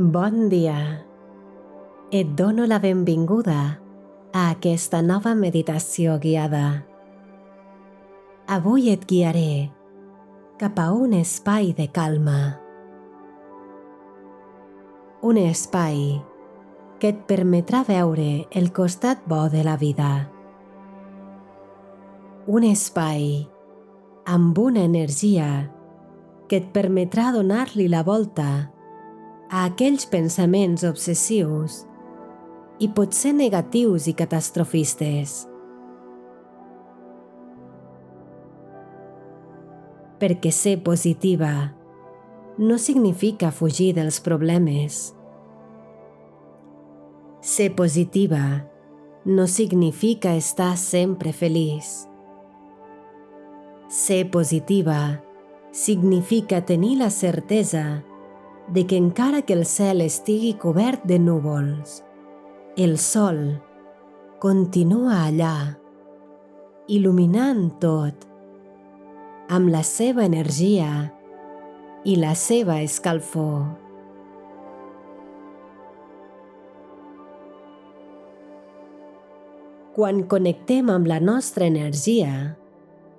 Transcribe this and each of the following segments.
Bon dia. Et dono la benvinguda a aquesta nova meditació guiada. Avui et guiaré cap a un espai de calma. Un espai que et permetrà veure el costat bo de la vida. Un espai amb una energia que et permetrà donar-li la volta a aquells pensaments obsessius i potser negatius i catastrofistes. Perquè ser positiva no significa fugir dels problemes. Ser positiva no significa estar sempre feliç. Ser positiva significa tenir la certesa de que encara que el cel estigui cobert de núvols, el sol continua allà, il·luminant tot, amb la seva energia i la seva escalfor. Quan connectem amb la nostra energia,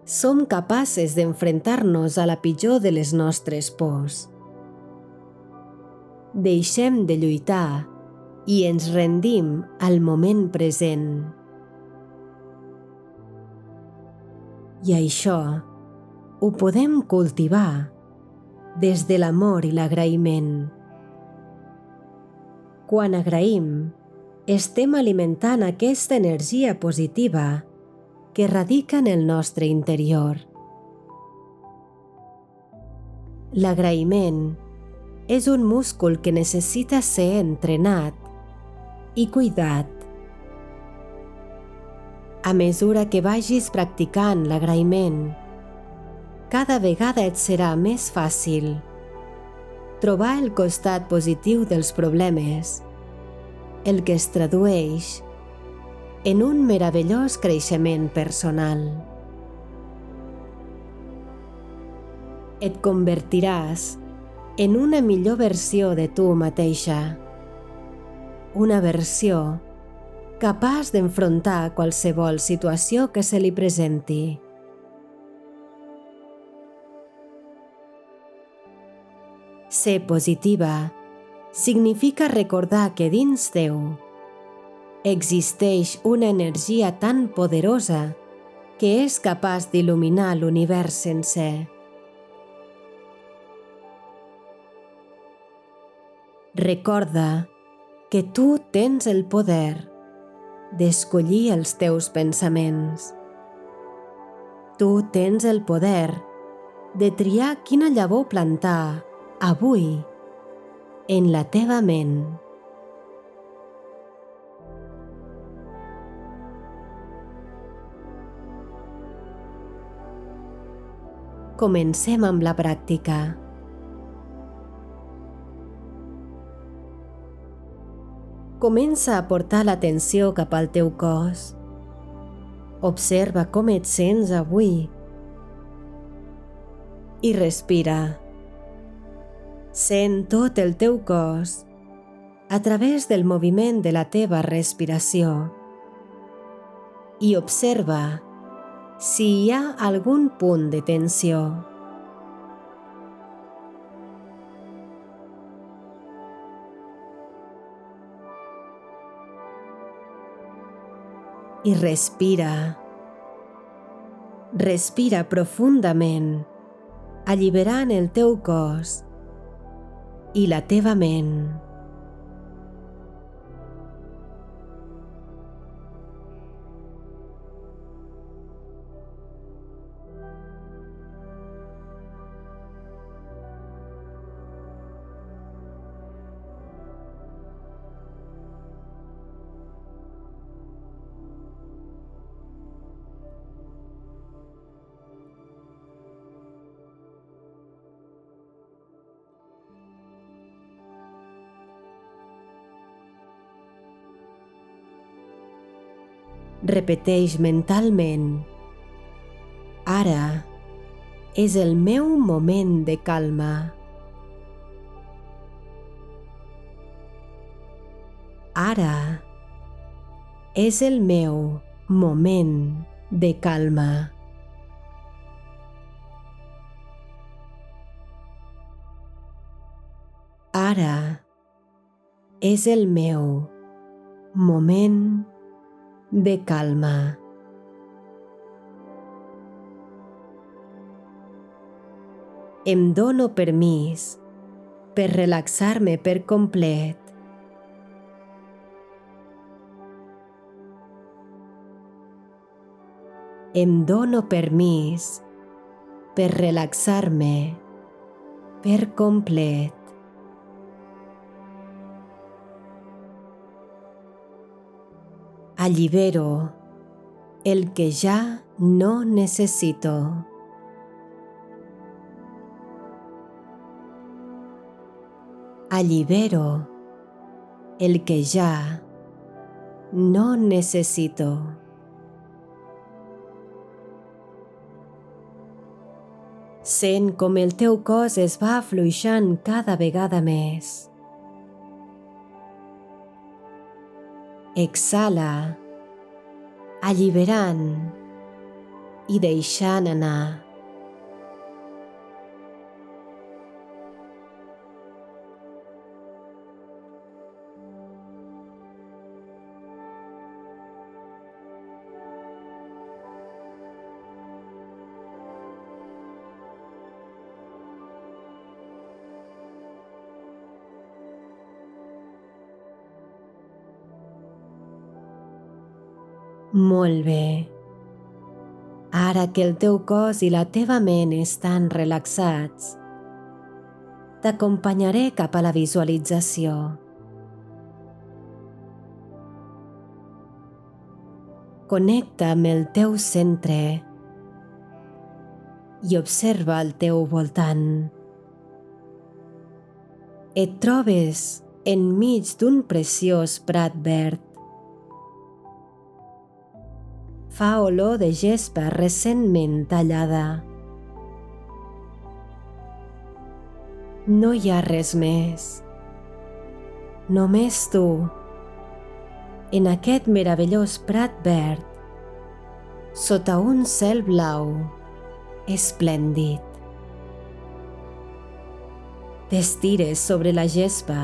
som capaces d'enfrontar-nos a la pitjor de les nostres pors. Deixem de lluitar i ens rendim al moment present. I això ho podem cultivar des de l'amor i l'agraïment. Quan agraïm, estem alimentant aquesta energia positiva que radica en el nostre interior. L'agraïment és un múscul que necessita ser entrenat i cuidat. A mesura que vagis practicant l'agraïment, cada vegada et serà més fàcil trobar el costat positiu dels problemes, el que es tradueix en un meravellós creixement personal. Et convertiràs en una millor versió de tu mateixa, una versió capaç d'enfrontar qualsevol situació que se li presenti. Ser positiva significa recordar que dins teu existeix una energia tan poderosa que és capaç d'il·luminar l'univers sencer. Recorda que tu tens el poder d'escollir els teus pensaments. Tu tens el poder de triar quina llavor plantar avui en la teva ment. Comencem amb la pràctica. Comença a portar l'atenció cap al teu cos. Observa com et sents avui i respira. Sent tot el teu cos a través del moviment de la teva respiració i observa si hi ha algun punt de tensió. I respira. Respira profundament, alliberant el teu cos i la teva ment. Repeteix mentalment: ara és el meu moment de calma. Ara és el meu moment de calma. Ara és el meu moment de calma. Em dono permís per relaxar-me per complet. Em dono permís per relaxar-me per complet. Allibero el que ja no necessito. Allibero el que ja no necessito. Sent com el teu cos es va afluixant cada vegada més. Exhala, alliberant i deixant anar. Molt bé. Ara que el teu cos i la teva ment estan relaxats, t'acompanyaré cap a la visualització. Connecta amb el teu centre i observa el teu voltant. Et trobes enmig d'un preciós prat verd. Fa olor de gespa recentment tallada. No hi ha res més. Només tu, en aquest meravellós prat verd, sota un cel blau esplèndid. T'estires sobre la gespa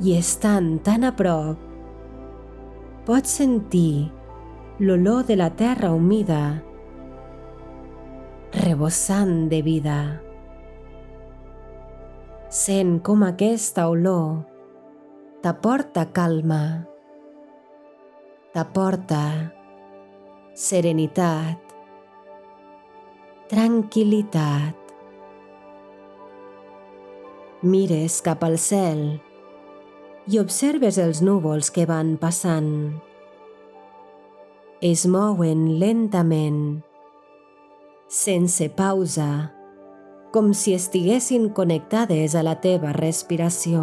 i estant tan a prop, pots sentir l'olor de la terra humida rebossant de vida. Sent com aquesta olor t'aporta calma, t'aporta serenitat, tranquil·litat. Mires cap al cel i observes els núvols que van passant. Es mouen lentament, sense pausa, com si estiguessin connectades a la teva respiració.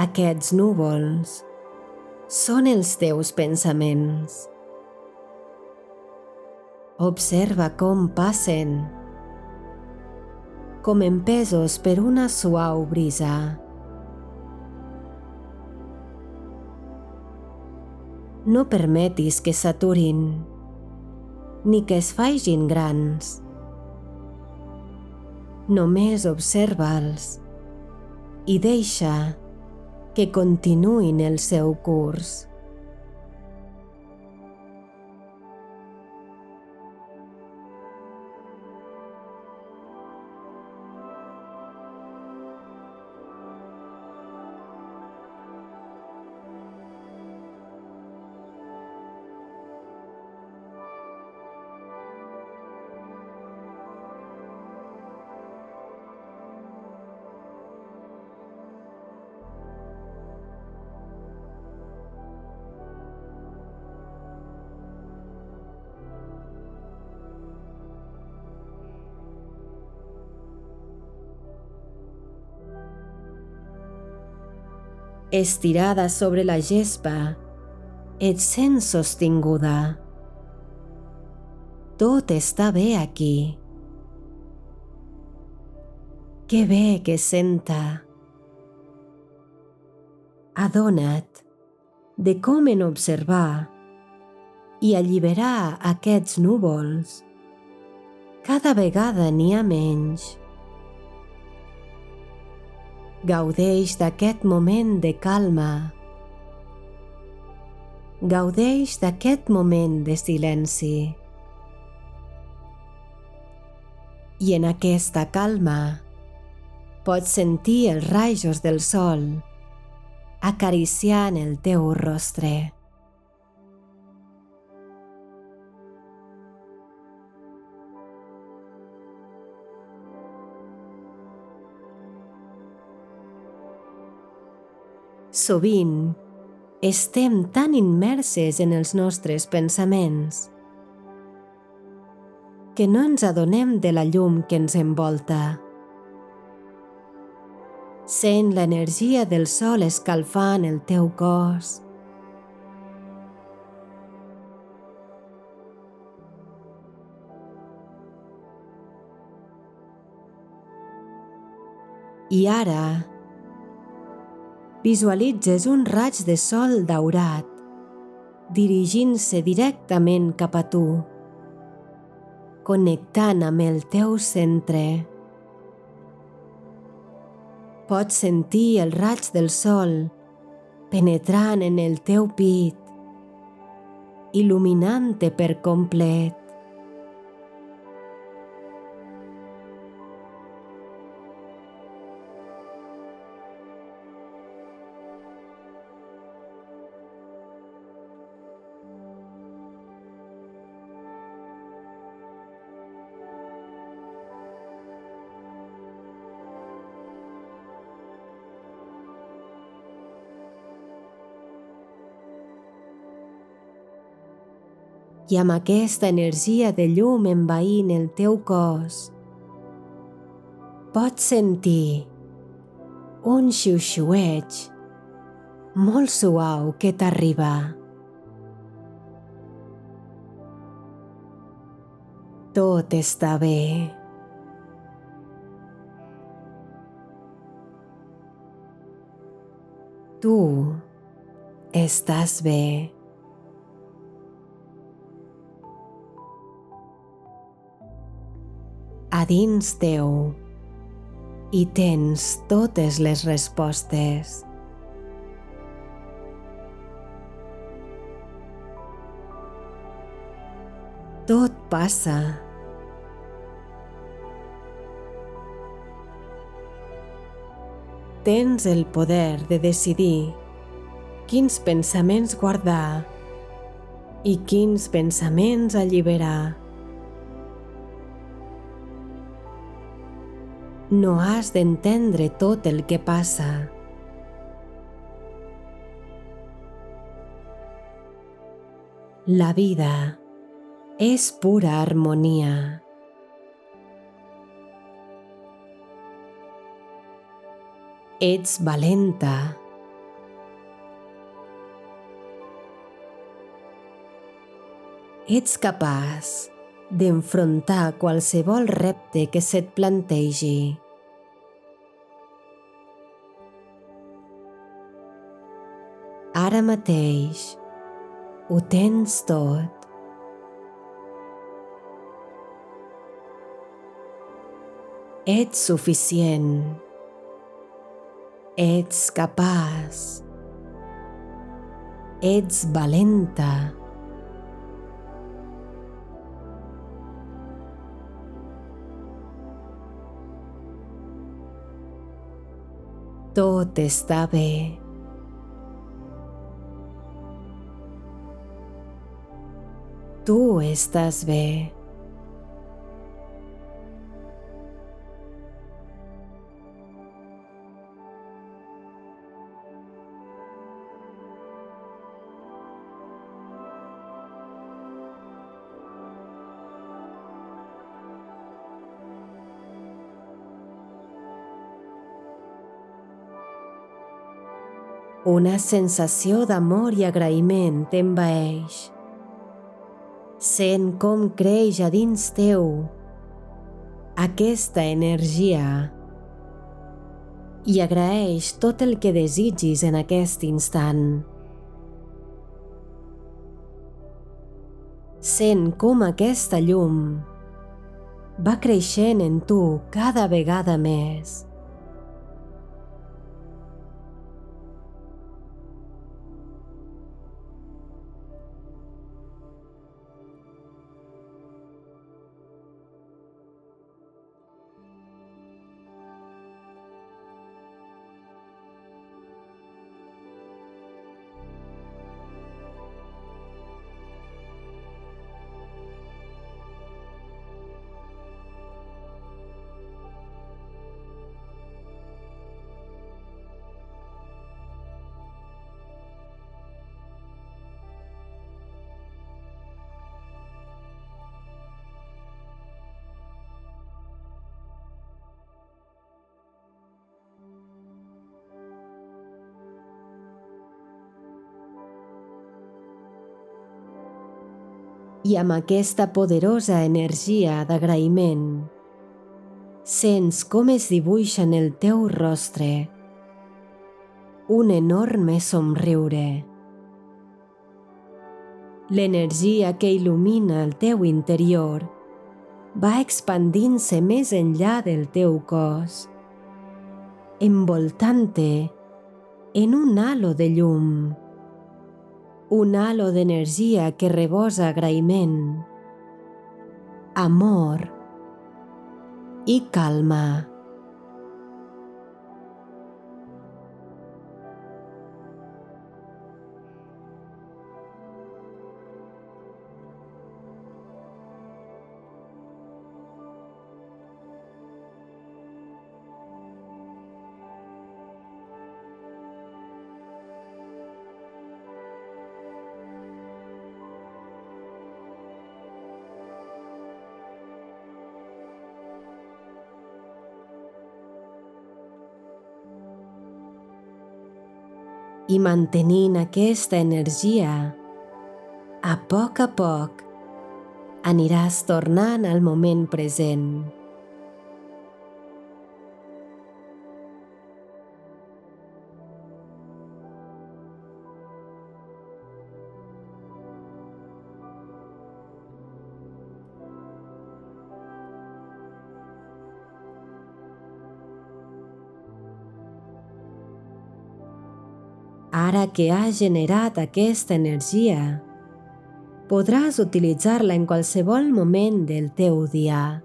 Aquests núvols són els teus pensaments. Observa com passen, com empesos per una suau brisa. No permetis que s'aturin, ni que es facin grans. Només observa'ls i deixa que continuïn el seu curs. Estirada sobre la gespa, et sents sostinguda. Tot està bé aquí. Que bé que senta. Adona't de com en observar i alliberar aquests núvols cada vegada n'hi ha menys. Gaudeix d'aquest moment de calma. Gaudeix d'aquest moment de silenci. I en aquesta calma pots sentir els rajos del sol acariciant el teu rostre. Sovint estem tan immerses en els nostres pensaments que no ens adonem de la llum que ens envolta. Sent l'energia del sol escalfant el teu cos. I ara visualitzes un raig de sol daurat dirigint-se directament cap a tu, connectant amb el teu centre. Pots sentir el raig del sol penetrant en el teu pit, il·luminant-te per complet. I amb aquesta energia de llum envaint el teu cos, pots sentir un xiuxiueig molt suau que t'arriba. Tot està bé. Tu estàs bé. A dins teu hi tens totes les respostes. Tot passa. Tens el poder de decidir quins pensaments guardar i quins pensaments alliberar. No has d'entendre tot el que passa. La vida és pura harmonia. Ets valenta. Ets capaç d'enfrontar qualsevol repte que se't plantegi. Ara mateix ho tens tot. Ets suficient. Ets capaç. Ets valenta. Tot està bé. Tu estàs bé. Una sensació d'amor i agraïment t'envaeix. Sent com creix a dins teu aquesta energia i agraeix tot el que desitgis en aquest instant. Sent com aquesta llum va creixent en tu cada vegada més. I amb aquesta poderosa energia d'agraïment, sents com es dibuixa en el teu rostre un enorme somriure. L'energia que il·lumina el teu interior va expandint-se més enllà del teu cos, envoltant-te en un halo de llum. Un halo d'energia que rebosa agraïment, amor i calma. I mantenint aquesta energia, a poc aniràs tornant al moment present. Ara que has generat aquesta energia, podràs utilitzar-la en qualsevol moment del teu dia.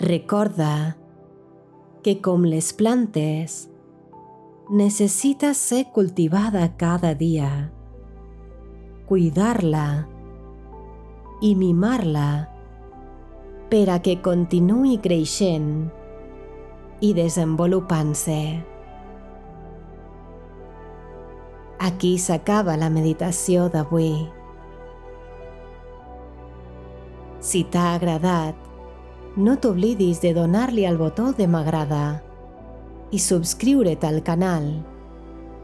Recorda que, com les plantes, necessita ser cultivada cada dia, cuidar-la i mimar-la per a que continuï creixent i desenvolupant-se. Aquí s'acaba la meditació d'avui. Si t'ha agradat, no t'oblidis de donar-li al botó de m'agrada i subscriure't al canal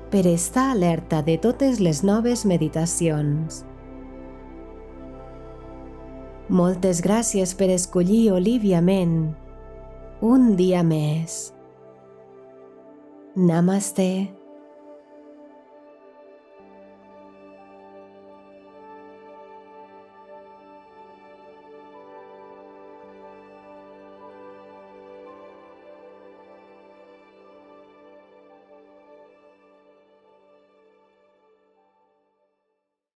per estar alerta de totes les noves meditacions. Moltes gràcies per escollir Olivia Men un dia més. Namaste.